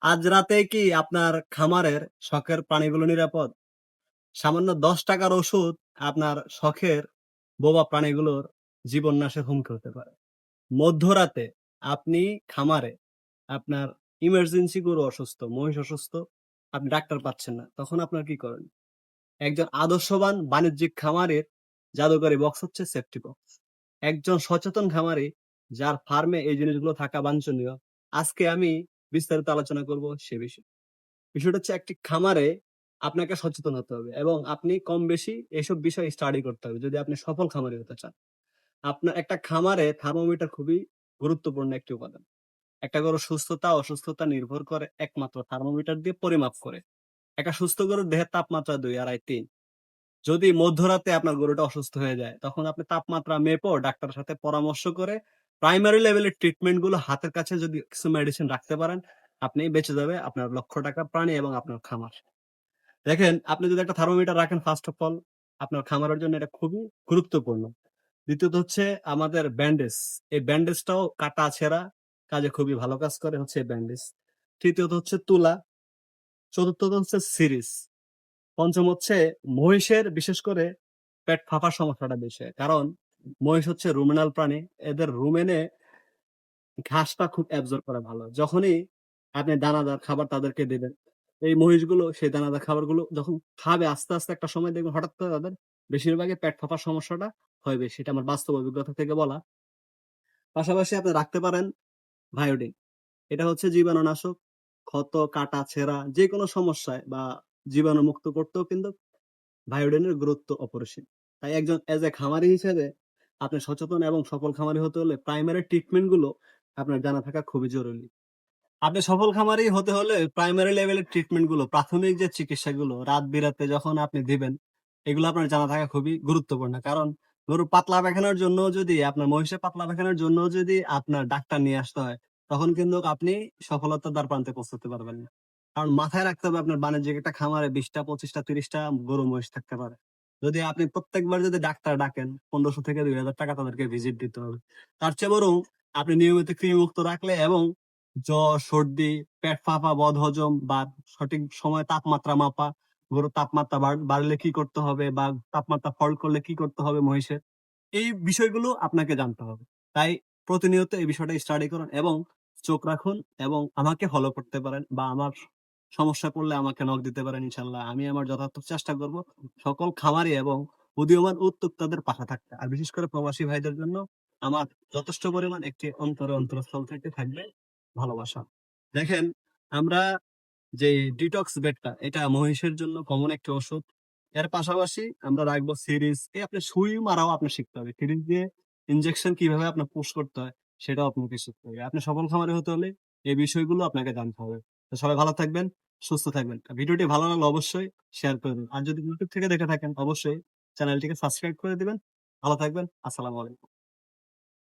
আজ রাতে কি আপনার খামারের শখের প্রাণীগুলো নিরাপদ? সামান্য ৳১০ ওষুধ আপনার শখের বোবা প্রাণীগুলোর জীবন নাশের হুমকি হতে পারে। মধ্যরাতে আপনি খামারে আপনার ইমার্জেন্সি গরু অসুস্থ, মহিষ অসুস্থ, আপনি ডাক্তার পাচ্ছেন না। তখন আপনার কি করেন? একজন আদর্শবান বাণিজ্যিক খামারের জাদুকরি বক্স হচ্ছে সেফটি বক্স। একজন সচেতন খামারি যার ফার্মে এই জিনিসগুলো থাকা বাঞ্ছনীয়। আজকে আমি বিস্তারিত আলোচনা করব সে বিষয়ে। বিষয়টা হচ্ছে একটি খামারে আপনাকে সচেতন হতে হবে এবং আপনি কম বেশি এসব বিষয় স্টাডি করতে হবে যদি আপনি সফল খামারি হতে চান। আপনার একটা খামারে থার্মোমিটার খুবই গুরুত্বপূর্ণ একটি উপাদান। একটা গরুর সুস্থতা অসুস্থতা নির্ভর করে একমাত্র থার্মোমিটার দিয়ে পরিমাপ করে। একটা সুস্থ গরুর দেহের তাপমাত্রা ২, ২.৫, ৩। যদি মধ্যরাতে আপনার গরুটা অসুস্থ হয়ে যায়, তখন আপনি তাপমাত্রা মেপেও ডাক্তারের সাথে পরামর্শ করে প্রাইমারি লেভেলের ট্রিটমেন্ট গুলো হাতের কাছে যদি কিছু মেডিসিন রাখতে পারেন, আপনি বেঁচে যাবে আপনার ৳১,০০,০০০ প্রাণী এবং আপনার খামার। দেখেন, আপনি যদি একটা থার্মোমিটার রাখেন ফার্স্ট অফ অল আপনার খামারের জন্য এটা খুবই গুরুত্বপূর্ণ। দ্বিতীয়ত হচ্ছে আমাদের ব্যান্ডেজ। এই ব্যান্ডেজটাও কাটা ছেঁড়া কাজে খুবই ভালো কাজ করে হচ্ছে এই ব্যান্ডেজ। তৃতীয়ত হচ্ছে তুলা, চতুর্থত হচ্ছে সিরিঞ্জ। পঞ্চম হচ্ছে মহিষের বিশেষ করে পেট ফাঁপার সমস্যাটা বেশি হয়। কারণ মহিষ হচ্ছে রুমিনাল প্রাণী। এদের রুমেনে ঘাসটা খুব অ্যাবজর্ব করে ভালো। যখনই আপনি দানাদার খাবার তাদেরকে দিবেন, এই মহিষগুলো সেই দানাদার খাবারগুলো যখন খাবে আস্তে, আস্তে একটা সময় দেখবেন হঠাৎ করে তাদের বেশিরভাগই পেট ফাঁপার সমস্যাটা হয় বেশি। এটা আমার বাস্তব অভিজ্ঞতা থেকে বলা। পাশাপাশি আপনি রাখতে পারেন ভায়োডিন। এটা হচ্ছে জীবাণুনাশক। ক্ষত, কাটা, ছেঁড়া যেকোনো সমস্যায় বা জীবাণুমুক্ত করতেও কিন্তু ভায়োডিনের গুরুত্ব অপরিসীম। তাই একজন খামারি হিসেবে আপনি সচেতন এবং সফল খামারি হতে হলে প্রাইমারি ট্রিটমেন্ট গুলো আপনার জানা থাকা খুবই জরুরি। আপনি সফল খামারি হতে হলে প্রাইমারি লেভেলের ট্রিটমেন্ট গুলো, প্রাথমিক যে চিকিৎসাগুলো রাত-বিরাতে যখন আপনি দিবেন, এগুলো আপনার জানা থাকা খুবই গুরুত্বপূর্ণ। কারণ গরুর পাতলা পায়খানার জন্য যদি আপনার মহিষের পাতলা পায়খানার জন্য যদি আপনার ডাক্তার নিয়ে আসতে হয়, তখন কিন্তু আপনি সফলতার দ্বারপ্রান্তে পৌঁছাতে পারবেন না। কারণ মাথায় রাখতে হবে আপনার বাণিজ্যিক একটা খামারে ২০ টা, ২৫ টা, ৩০ টা গরু মহিষ থাকতে পারে। যদি আপনি প্রত্যেকবার যদি ডাক্তার ডাকেন, ৳১৫০০ থেকে ৳২,০০০ তাদেরকে ভিজিট দিতে হবে। তার চেয়ে বরং আপনি নিয়মিত কৃমিমুক্ত রাখলে এবং জ্বর, সর্দি, পেট ফাঁপা, বদহজম বা সঠিক সময়ে তাপমাত্রা মাপা, গরুর তাপমাত্রা বাড়লে কি করতে হবে বা তাপমাত্রা ফল্ট করলে কি করতে হবে মহিষের। এই বিষয়গুলো আপনাকে জানতে হবে। তাই প্রতিনিয়ত এই বিষয়টা স্টাডি করুন এবং চোখ রাখুন এবং আমাকে ফলো করতে পারেন বা আমার সমস্যা পড়লে আমাকে নক দিতে পারেন ইনশাআল্লাহ। আমি আমার যথার্থ চেষ্টা করব সকল খামারি এবং উদীয়মান উদ্যোক্তাদের পাশে থাকতে। আর বিশেষ করে প্রবাসী ভাইদের জন্য আমার যথেষ্ট পরিমাণ একটি অন্তরস্থল থেকে থাকবে ভালোবাসা। দেখেন, আমরা যে ডিটক্স বেডটা এটা মহিষের জন্য কমন একটি ওষুধ। এর পাশাপাশি আমরা রাখবো সিরিজ। আপনি সুই মারাও আপনার শিখতে হবে। সিরিজ দিয়ে ইনজেকশন কিভাবে আপনার পুশ করতে হয় সেটাও আপনাকে শিখতে হবে। আপনি সফল খামারি হতে হলে এই বিষয়গুলো আপনাকে জানতে হবে। তো সবাই ভালো থাকবেন, সুস্থ থাকবেন। ভিডিওটি ভালো লাগলে অবশ্যই শেয়ার করে দিন। আর যদি YouTube থেকে দেখে থাকেন অবশ্যই চ্যানেলটিকে সাবস্ক্রাইব করে দিবেন। ভালো থাকবেন। আসসালামু আলাইকুম।